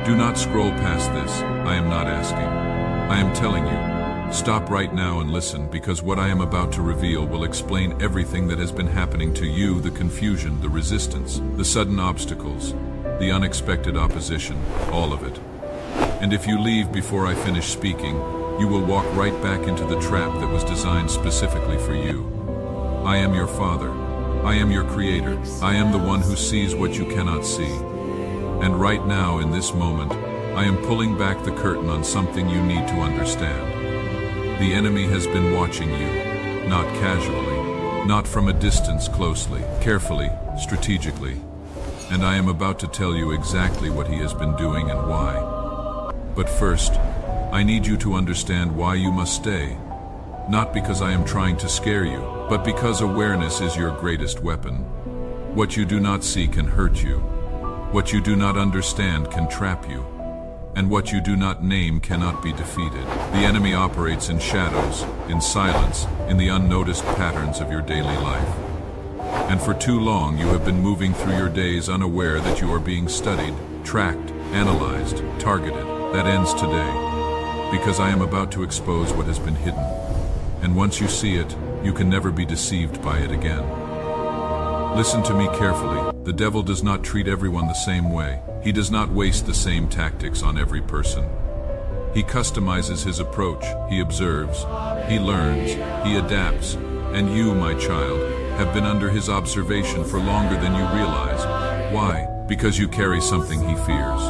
Do not scroll past this. I am not asking. I am telling you. Stop right now and listen, because what I am about to reveal will explain everything that has been happening to you, the confusion, the resistance, the sudden obstacles, the unexpected opposition, all of it. And if you leave before I finish speaking, you will walk right back into the trap that was designed specifically for you. I am your Father. I am your Creator. I am the one who sees what you cannot see. And right now, in this moment, I am pulling back the curtain on something you need to understand. The enemy has been watching you, not casually, not from a distance, closely, carefully, strategically. And I am about to tell you exactly what he has been doing and why. But first, I need you to understand why you must stay. Not because I am trying to scare you, but because awareness is your greatest weapon. What you do not see can hurt you. What you do not understand can trap you. And what you do not name cannot be defeated. The enemy operates in shadows, in silence, in the unnoticed patterns of your daily life. And for too long you have been moving through your days unaware that you are being studied, tracked, analyzed, targeted. That ends today, because I am about to expose what has been hidden. And once you see it, you can never be deceived by it again. Listen to me carefully. The devil does not treat everyone the same way. He does not waste the same tactics on every person. He customizes his approach. He observes, he learns, he adapts. And you, my child, have been under his observation for longer than you realize. Why? Because you carry something he fears.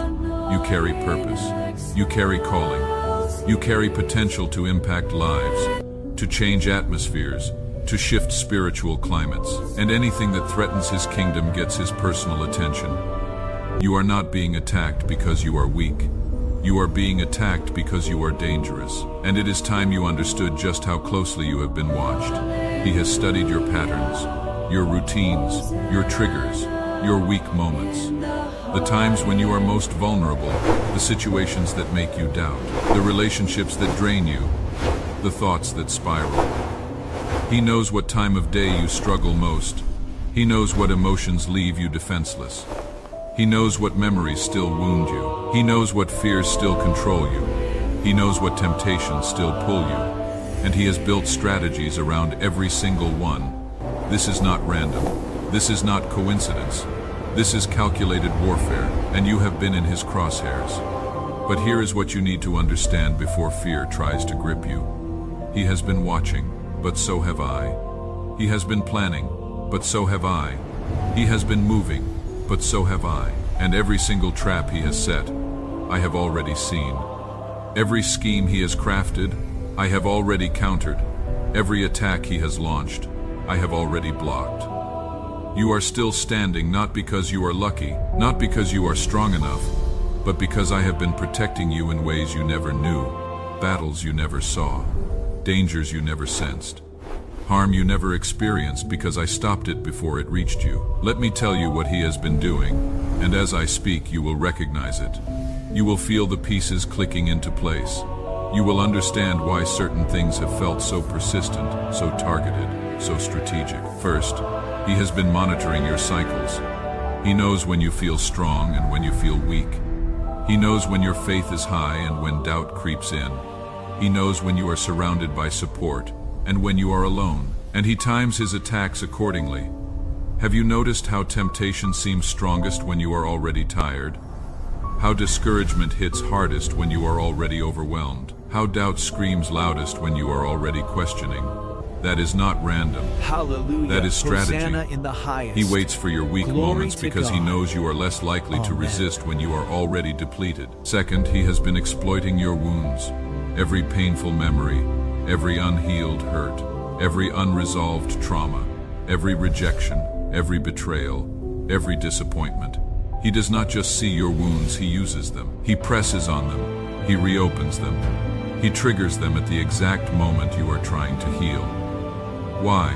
You carry purpose. You carry calling. You carry potential to impact lives, to change atmospheres, to shift spiritual climates. And anything that threatens his kingdom gets his personal attention. You are not being attacked because you are weak. You are being attacked because you are dangerous. And it is time you understood just how closely you have been watched. He has studied your patterns, your routines, your triggers, your weak moments. The times when you are most vulnerable, the situations that make you doubt, the relationships that drain you, the thoughts that spiral. He knows what time of day you struggle most. He knows what emotions leave you defenseless. He knows what memories still wound you. He knows what fears still control you. He knows what temptations still pull you. And he has built strategies around every single one. This is not random. This is not coincidence. This is calculated warfare, and you have been in his crosshairs. But here is what you need to understand before fear tries to grip you. He has been watching, but so have I. He has been planning, but so have I. He has been moving, but so have I. And every single trap he has set, I have already seen. Every scheme he has crafted, I have already countered. Every attack he has launched, I have already blocked. You are still standing not because you are lucky, not because you are strong enough, but because I have been protecting you in ways you never knew, battles you never saw, dangers you never sensed, harm you never experienced because I stopped it before it reached you. Let me tell you what he has been doing, and as I speak you will recognize it. You will feel the pieces clicking into place. You will understand why certain things have felt so persistent, so targeted, so strategic. First, he has been monitoring your cycles. He knows when you feel strong and when you feel weak. He knows when your faith is high and when doubt creeps in. He knows when you are surrounded by support and when you are alone. And he times his attacks accordingly. Have you noticed how temptation seems strongest when you are already tired? How discouragement hits hardest when you are already overwhelmed? How doubt screams loudest when you are already questioning? That is not random. Hallelujah. That is strategy. Hosanna in the highest. He waits for your weak Glory moments to because he God. knows you are less likely to Amen. resist when you are already depleted. Second, he has been exploiting your wounds. Every painful memory, every unhealed hurt, every unresolved trauma, every rejection, every betrayal, every disappointment. He does not just see your wounds, he uses them. He presses on them. He reopens them. He triggers them at the exact moment you are trying to heal. Why?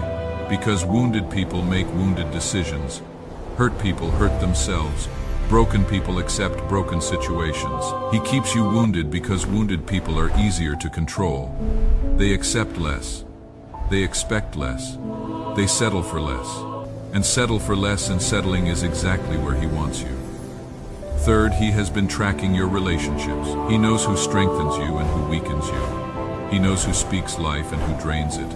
Because wounded people make wounded decisions. Hurt people hurt themselves. Broken people accept broken situations. He keeps you wounded because wounded people are easier to control. They accept less. They expect less. They settle for less. And settle for less, and settling is exactly where he wants you. Third, he has been tracking your relationships. He knows who strengthens you and who weakens you. He knows who speaks life and who drains it.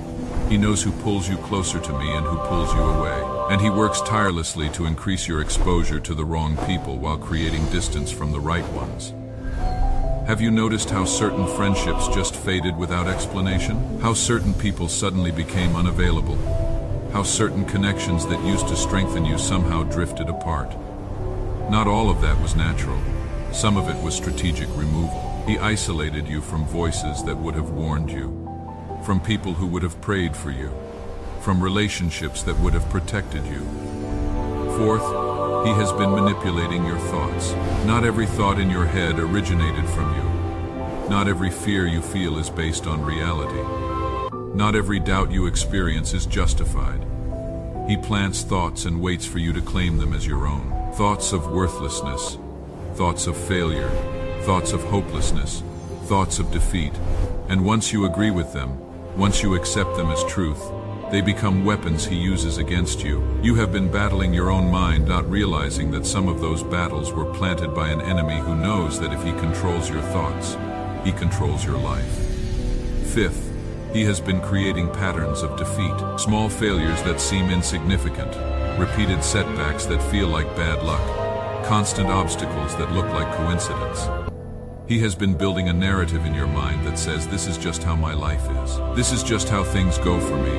He knows who pulls you closer to me and who pulls you away. And he works tirelessly to increase your exposure to the wrong people while creating distance from the right ones. Have you noticed how certain friendships just faded without explanation? How certain people suddenly became unavailable? How certain connections that used to strengthen you somehow drifted apart? Not all of that was natural. Some of it was strategic removal. He isolated you from voices that would have warned you, from people who would have prayed for you, from relationships that would have protected you. Fourth, he has been manipulating your thoughts. Not every thought in your head originated from you. Not every fear you feel is based on reality. Not every doubt you experience is justified. He plants thoughts and waits for you to claim them as your own. Thoughts of worthlessness, thoughts of failure, thoughts of hopelessness, thoughts of defeat. And once you agree with them, once you accept them as truth, they become weapons he uses against you. You have been battling your own mind, not realizing that some of those battles were planted by an enemy who knows that if he controls your thoughts, he controls your life. Fifth, he has been creating patterns of defeat, small failures that seem insignificant, repeated setbacks that feel like bad luck, constant obstacles that look like coincidence. He has been building a narrative in your mind that says, this is just how my life is. This is just how things go for me.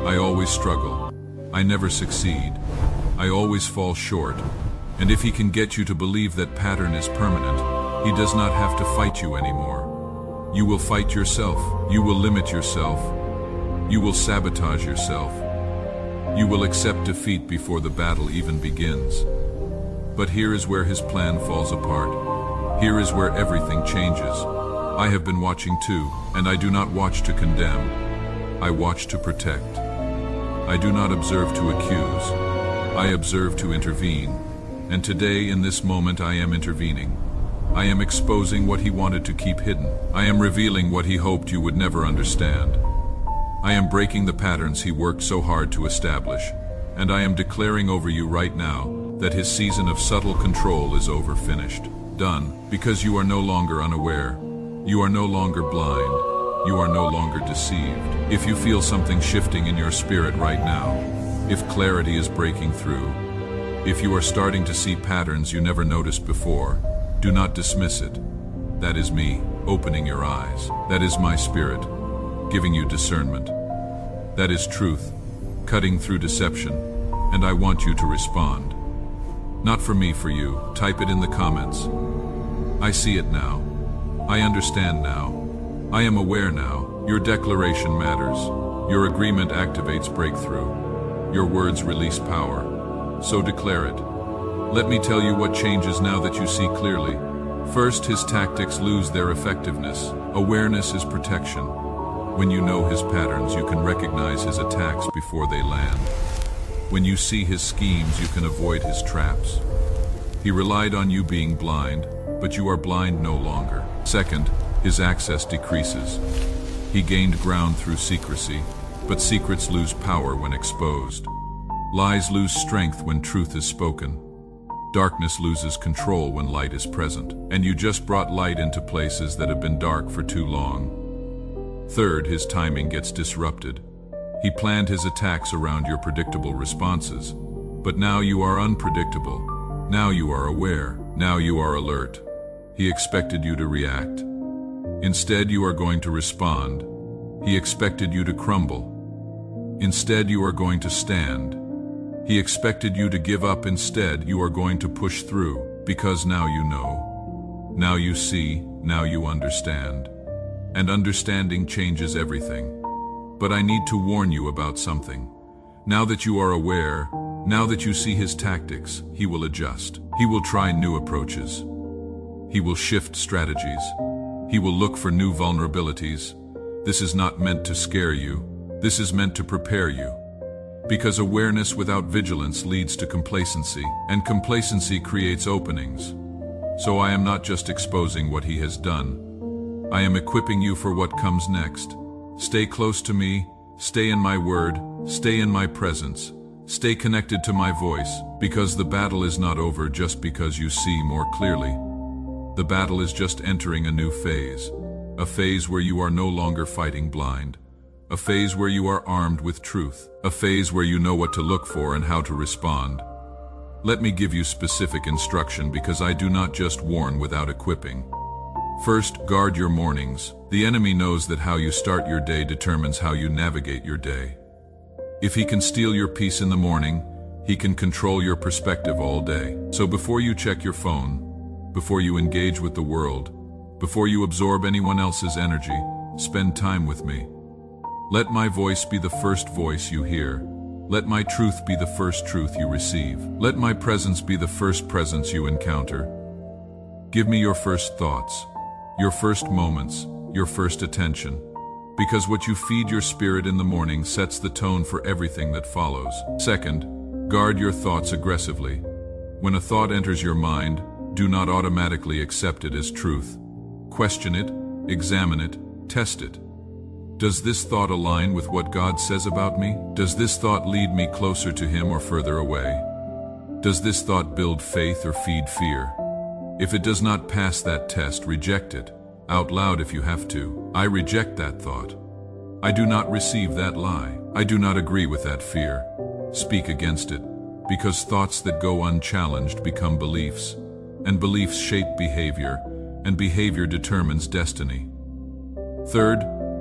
I always struggle. I never succeed. I always fall short. And if he can get you to believe that pattern is permanent, he does not have to fight you anymore. You will fight yourself. You will limit yourself. You will sabotage yourself. You will accept defeat before the battle even begins. But here is where his plan falls apart. Here is where everything changes. I have been watching too, and I do not watch to condemn. I watch to protect. I do not observe to accuse. I observe to intervene. And today, in this moment, I am intervening. I am exposing what he wanted to keep hidden. I am revealing what he hoped you would never understand. I am breaking the patterns he worked so hard to establish, and I am declaring over you right now that his season of subtle control is over, finished, done, because you are no longer unaware, you are no longer blind, you are no longer deceived. If you feel something shifting in your spirit right now, if clarity is breaking through, if you are starting to see patterns you never noticed before, do not dismiss it. That is me, opening your eyes. That is my spirit, giving you discernment. That is truth, cutting through deception, and I want you to respond. Not for me, for you. Type it in the comments. I see it now. I understand now. I am aware now. Your declaration matters. Your agreement activates breakthrough. Your words release power. So declare it. Let me tell you what changes now that you see clearly. First, his tactics lose their effectiveness. Awareness is protection. When you know his patterns, you can recognize his attacks before they land. When you see his schemes, you can avoid his traps. He relied on you being blind, but you are blind no longer. Second, his access decreases. He gained ground through secrecy, but secrets lose power when exposed. Lies lose strength when truth is spoken. Darkness loses control when light is present, and you just brought light into places that have been dark for too long. Third, his timing gets disrupted. He planned his attacks around your predictable responses, but now you are unpredictable. Now you are aware. Now you are alert. He expected you to react. Instead, you are going to respond. He expected you to crumble. Instead, you are going to stand. He expected you to give up. Instead, you are going to push through, because now you know. Now you see, now you understand. And understanding changes everything. But I need to warn you about something. Now that you are aware, now that you see his tactics, he will adjust. He will try new approaches. He will shift strategies. He will look for new vulnerabilities. This is not meant to scare you. This is meant to prepare you. Because awareness without vigilance leads to complacency, and complacency creates openings. So I am not just exposing what he has done. I am equipping you for what comes next. Stay close to me, stay in my word, stay in my presence, Stay connected to my voice, because the battle is not over just because you see more clearly. The battle is just entering a new phase, a phase where you are no longer fighting blind, a phase where you are armed with truth, a phase where you know what to look for and how to respond. Let me give you specific instruction, because I do not just warn without equipping. First, guard your mornings. The enemy knows that how you start your day determines how you navigate your day. If he can steal your peace in the morning, he can control your perspective all day. So before you check your phone, before you engage with the world, before you absorb anyone else's energy, spend time with me. Let my voice be the first voice you hear. Let my truth be the first truth you receive. Let my presence be the first presence you encounter. Give me your first thoughts, your first moments, your first attention. Because what you feed your spirit in the morning sets the tone for everything that follows. Second, guard your thoughts aggressively. When a thought enters your mind, do not automatically accept it as truth. Question it, examine it, test it. Does this thought align with what God says about me? Does this thought lead me closer to Him or further away? Does this thought build faith or feed fear? If it does not pass that test, reject it. Out loud if you have to. I reject that thought. I do not receive that lie. I do not agree with that fear. Speak against it, because thoughts that go unchallenged become beliefs, and beliefs shape behavior, and behavior determines destiny. Third,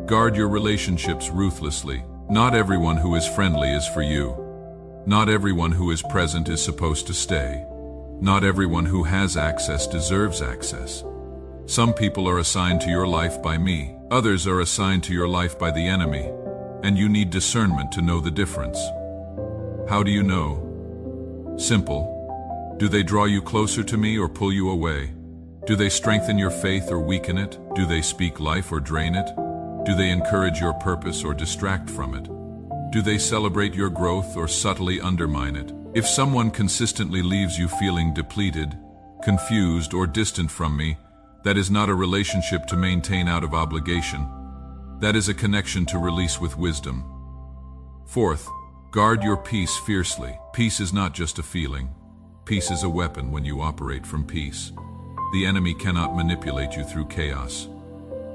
guard your relationships ruthlessly. Not everyone who is friendly is for you. Not everyone who is present is supposed to stay. Not everyone who has access deserves access. Some people are assigned to your life by me. Others are assigned to your life by the enemy, and you need discernment to know the difference. How do you know? Simple. Do they draw you closer to me or pull you away? Do they strengthen your faith or weaken it? Do they speak life or drain it? Do they encourage your purpose or distract from it? Do they celebrate your growth or subtly undermine it? If someone consistently leaves you feeling depleted, confused, or distant from me, that is not a relationship to maintain out of obligation. That is a connection to release with wisdom. Fourth, guard your peace fiercely. Peace is not just a feeling. Peace is a weapon when you operate from peace. The enemy cannot manipulate you through chaos.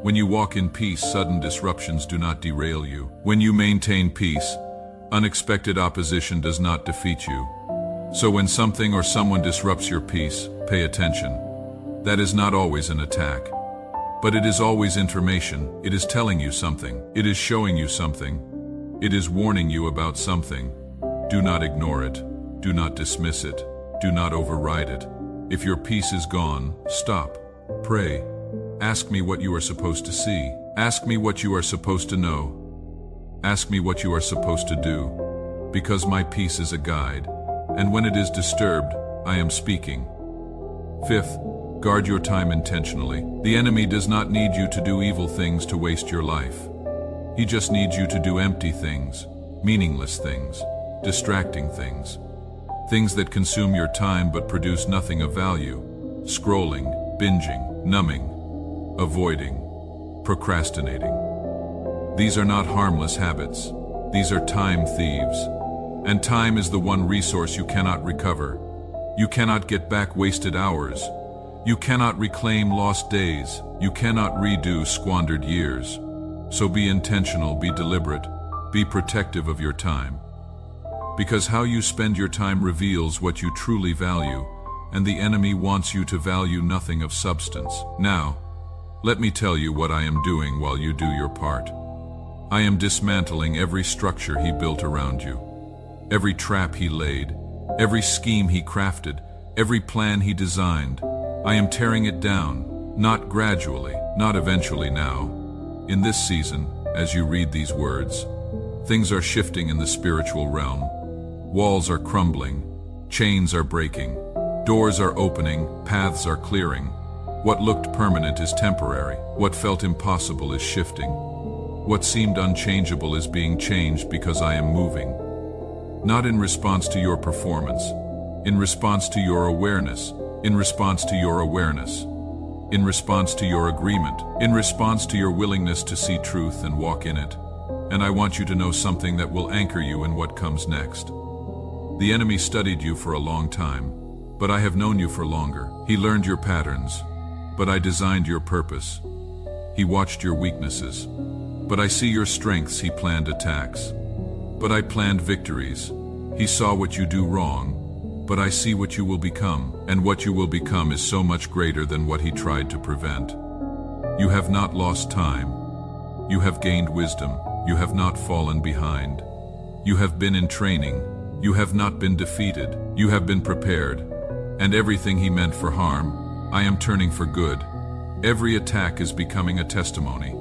When you walk in peace, sudden disruptions do not derail you. When you maintain peace, unexpected opposition does not defeat you. So when something or someone disrupts your peace, pay attention. That is not always an attack, but it is always information. It is telling you something. It is showing you something. It is warning you about something. Do not ignore it. Do not dismiss it. Do not override it. If your peace is gone, stop. Pray. Ask me what you are supposed to see. Ask me what you are supposed to know. Ask me what you are supposed to do. Because my peace is a guide, and when it is disturbed, I am speaking. Fifth, guard your time intentionally. The enemy does not need you to do evil things to waste your life. He just needs you to do empty things, meaningless things, distracting things, things that consume your time but produce nothing of value. Scrolling, binging, numbing, avoiding, procrastinating. These are not harmless habits. These are time thieves. And time is the one resource you cannot recover. You cannot get back wasted hours. You cannot reclaim lost days. You cannot redo squandered years. So be intentional, be deliberate, be protective of your time. Because how you spend your time reveals what you truly value, and the enemy wants you to value nothing of substance. Now, let me tell you what I am doing while you do your part. I am dismantling every structure he built around you, every trap he laid, every scheme he crafted, every plan he designed. I am tearing it down, not gradually, not eventually now. In this season, as you read these words, things are shifting in the spiritual realm. Walls are crumbling, chains are breaking, doors are opening, paths are clearing. What looked permanent is temporary. What felt impossible is shifting. What seemed unchangeable is being changed because I am moving. Not in response to your performance, in response to your awareness, in response to your awareness, in response to your agreement, in response to your willingness to see truth and walk in it. And I want you to know something that will anchor you in what comes next. The enemy studied you for a long time, but I have known you for longer. He learned your patterns, but I designed your purpose. He watched your weaknesses, but I see your strengths. He planned attacks, but I planned victories. He saw what you do wrong, but I see what you will become, and what you will become is so much greater than what he tried to prevent. You have not lost time. You have gained wisdom. You have not fallen behind. You have been in training. You have not been defeated. You have been prepared. And everything he meant for harm, I am turning for good. Every attack is becoming a testimony.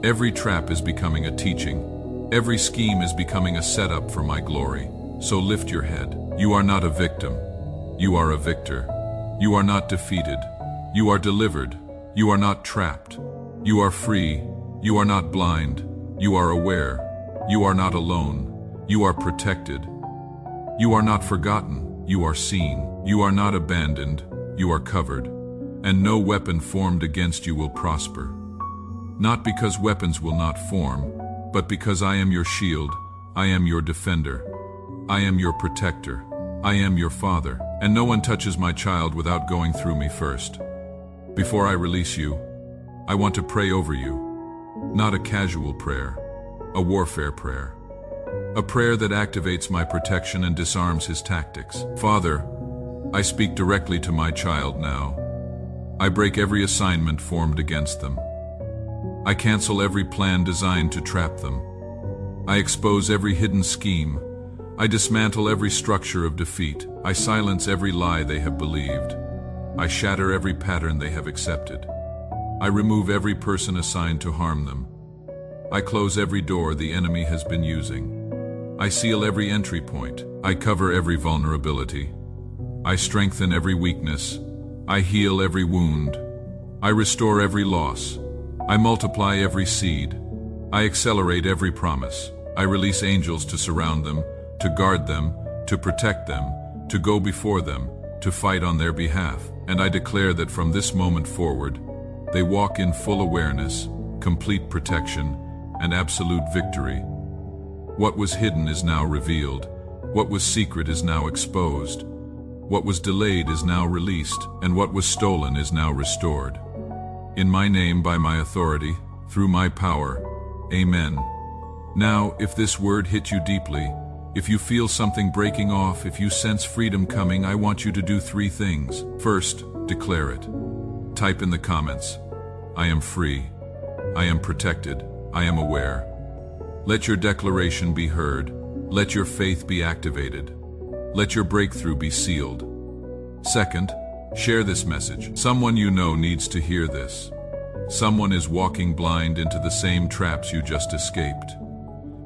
Every trap is becoming a teaching. Every scheme is becoming a setup for my glory. So lift your head. You are not a victim. You are a victor. You are not defeated. You are delivered. You are not trapped. You are free. You are not blind. You are aware. You are not alone. You are protected. You are not forgotten. You are seen. You are not abandoned. You are covered. And no weapon formed against you will prosper. Not because weapons will not form, but because I am your shield. I am your defender. I am your protector. I am your father. And no one touches my child without going through me first. Before I release you, I want to pray over you. Not a casual prayer, a warfare prayer. A prayer that activates my protection and disarms his tactics. Father, I speak directly to my child now. I break every assignment formed against them. I cancel every plan designed to trap them. I expose every hidden scheme. I dismantle every structure of defeat. I silence every lie they have believed. I shatter every pattern they have accepted. I remove every person assigned to harm them. I close every door the enemy has been using. I seal every entry point. I cover every vulnerability. I strengthen every weakness. I heal every wound. I restore every loss. I multiply every seed. I accelerate every promise. I release angels to surround them, to guard them, to protect them, to go before them, to fight on their behalf. And I declare that from this moment forward, they walk in full awareness, complete protection, and absolute victory. What was hidden is now revealed. What was secret is now exposed. What was delayed is now released, and what was stolen is now restored. In my name, by my authority, through my power, amen. Now, if this word hit you deeply, if you feel something breaking off, if you sense freedom coming, I want you to do 3 things. First, declare it. Type in the comments, I am free, I am protected, I am aware. Let your declaration be heard. Let your faith be activated. Let your breakthrough be sealed. Second, share this message. Someone you know needs to hear this. Someone is walking blind into the same traps you just escaped.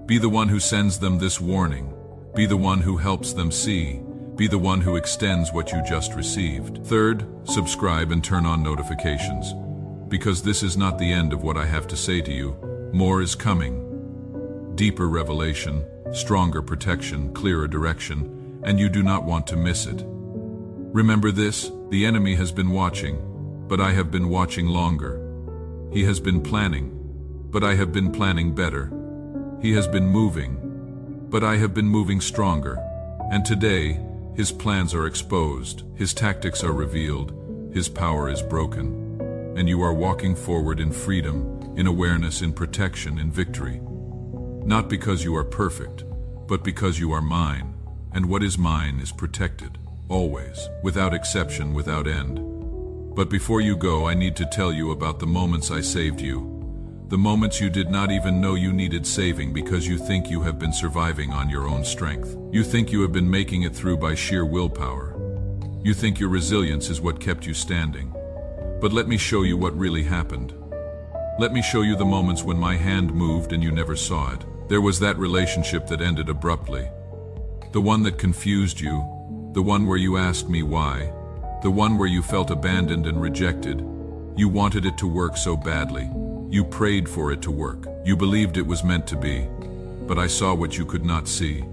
Be the one who sends them this warning. Be the one who helps them see. Be the one who extends what you just received. Third, subscribe and turn on notifications. Because this is not the end of what I have to say to you. More is coming. Deeper revelation, stronger protection, clearer direction, and you do not want to miss it. Remember this, the enemy has been watching, but I have been watching longer. He has been planning, but I have been planning better. He has been moving, but I have been moving stronger. And today, his plans are exposed, his tactics are revealed, his power is broken. And you are walking forward in freedom, in awareness, in protection, in victory. Not because you are perfect, but because you are mine. And what is mine is protected, always, without exception, without end. But before you go, I need to tell you about the moments I saved you. The moments you did not even know you needed saving because you think you have been surviving on your own strength. You think you have been making it through by sheer willpower. You think your resilience is what kept you standing. But let me show you what really happened. Let me show you the moments when my hand moved and you never saw it. There was that relationship that ended abruptly. The one that confused you, the one where you asked me why, the one where you felt abandoned and rejected. You wanted it to work so badly. You prayed for it to work. You believed it was meant to be. But I saw what you could not see.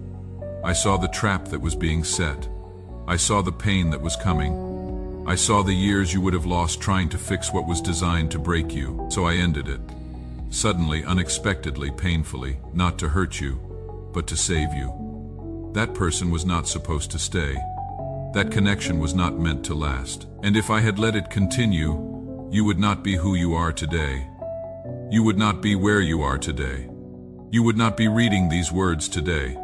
I saw the trap that was being set. I saw the pain that was coming. I saw the years you would have lost trying to fix what was designed to break you. So I ended it. Suddenly, unexpectedly, painfully, not to hurt you, but to save you. That person was not supposed to stay. That connection was not meant to last. And if I had let it continue, you would not be who you are today. You would not be where you are today. You would not be reading these words today.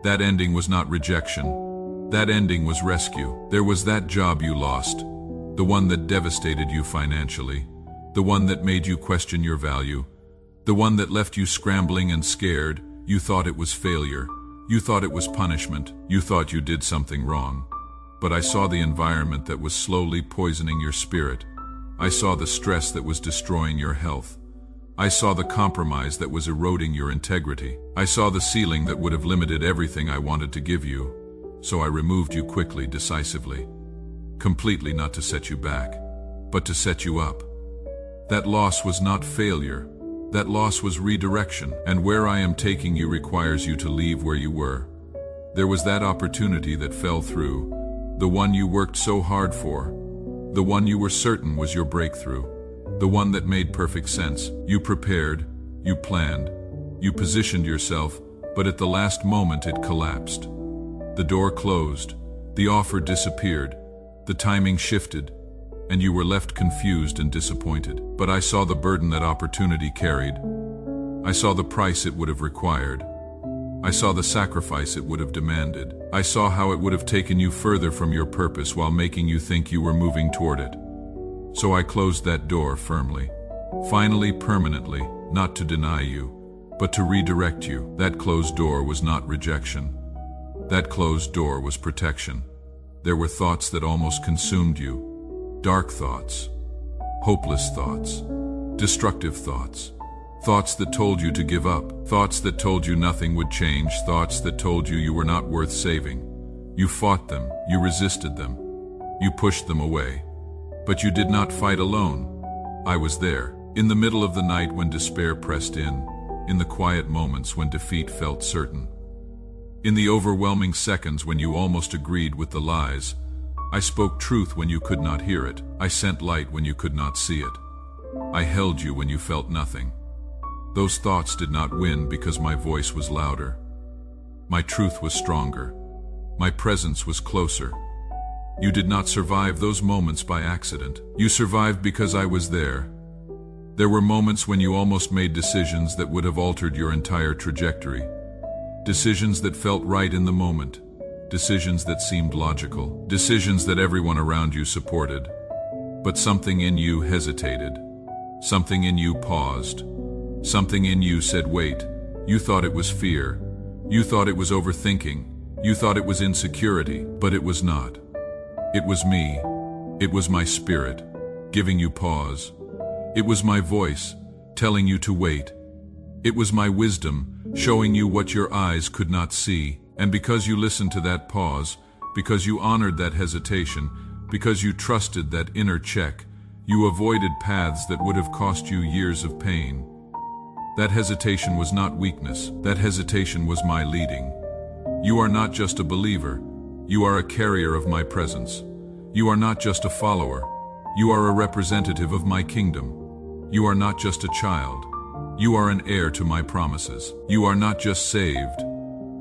That ending was not rejection. That ending was rescue. There was that job you lost, the one that devastated you financially, the one that made you question your value, the one that left you scrambling and scared. You thought it was failure. You thought it was punishment. You thought you did something wrong. But I saw the environment that was slowly poisoning your spirit. I saw the stress that was destroying your health. I saw the compromise that was eroding your integrity. I saw the ceiling that would have limited everything I wanted to give you. So I removed you quickly, decisively. Completely, not to set you back, but to set you up. That loss was not failure. That loss was redirection. And where I am taking you requires you to leave where you were. There was that opportunity that fell through, the one you worked so hard for, the one you were certain was your breakthrough, the one that made perfect sense. You prepared, you planned, you positioned yourself, but at the last moment it collapsed. The door closed, the offer disappeared, the timing shifted, and you were left confused and disappointed. But I saw the burden that opportunity carried. I saw the price it would have required. I saw the sacrifice it would have demanded. I saw how it would have taken you further from your purpose while making you think you were moving toward it. So I closed that door firmly, finally, permanently, not to deny you, but to redirect you. That closed door was not rejection. That closed door was protection. There were thoughts that almost consumed you. Dark thoughts, hopeless thoughts, destructive thoughts. Thoughts that told you to give up, thoughts that told you nothing would change, thoughts that told you you were not worth saving. You fought them, you resisted them, you pushed them away. But you did not fight alone. I was there, in the middle of the night when despair pressed in the quiet moments when defeat felt certain. In the overwhelming seconds when you almost agreed with the lies. I spoke truth when you could not hear it. I sent light when you could not see it. I held you when you felt nothing. Those thoughts did not win because my voice was louder. My truth was stronger. My presence was closer. You did not survive those moments by accident. You survived because I was there. There were moments when you almost made decisions that would have altered your entire trajectory. Decisions that felt right in the moment. Decisions that seemed logical. Decisions that everyone around you supported. But something in you hesitated. Something in you paused. Something in you said, wait. You thought it was fear. You thought it was overthinking. You thought it was insecurity, but it was not. It was me. It was my spirit, giving you pause. It was my voice, telling you to wait. It was my wisdom, showing you what your eyes could not see. And because you listened to that pause, because you honored that hesitation, because you trusted that inner check, you avoided paths that would have cost you years of pain. That hesitation was not weakness. That hesitation was my leading. You are not just a believer. You are a carrier of my presence. You are not just a follower. You are a representative of my kingdom. You are not just a child. You are an heir to my promises. You are not just saved.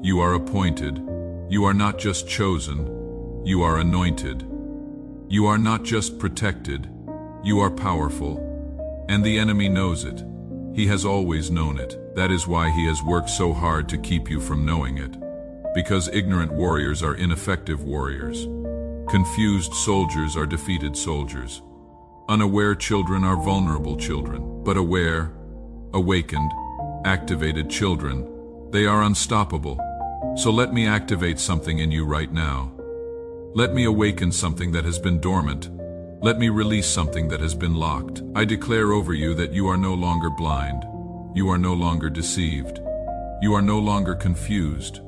You are appointed. You are not just chosen. You are anointed. You are not just protected. You are powerful. And the enemy knows it. He has always known it. That is why he has worked so hard to keep you from knowing it. Because ignorant warriors are ineffective warriors. Confused soldiers are defeated soldiers. Unaware children are vulnerable children. But aware, awakened, activated children, they are unstoppable. So let me activate something in you right now. Let me awaken something that has been dormant. Let me release something that has been locked. I declare over you that you are no longer blind. You are no longer deceived. You are no longer confused.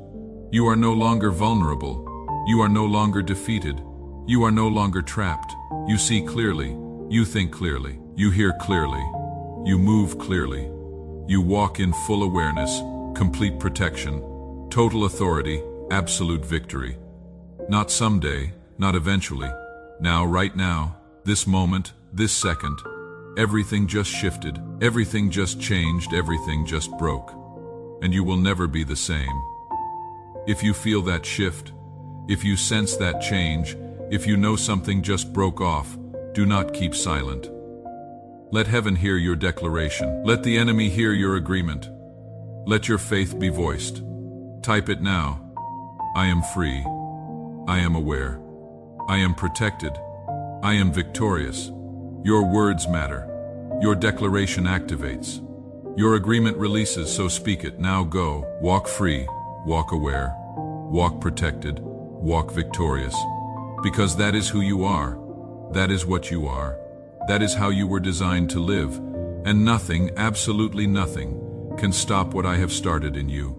You are no longer vulnerable. You are no longer defeated. You are no longer trapped. You see clearly. You think clearly. You hear clearly. You move clearly. You walk in full awareness, complete protection, total authority, absolute victory. Not someday, not eventually. Now, right now, this moment, this second, everything just shifted, everything just changed, everything just broke. And you will never be the same. If you feel that shift, if you sense that change, if you know something just broke off, do not keep silent. Let heaven hear your declaration. Let the enemy hear your agreement. Let your faith be voiced. Type it now. I am free. I am aware. I am protected. I am victorious. Your words matter. Your declaration activates. Your agreement releases, so speak it. Now go. Walk free. Walk aware. Walk protected. Walk victorious. Because that is who you are. That is what you are. That is how you were designed to live. And nothing, absolutely nothing, can stop what I have started in you.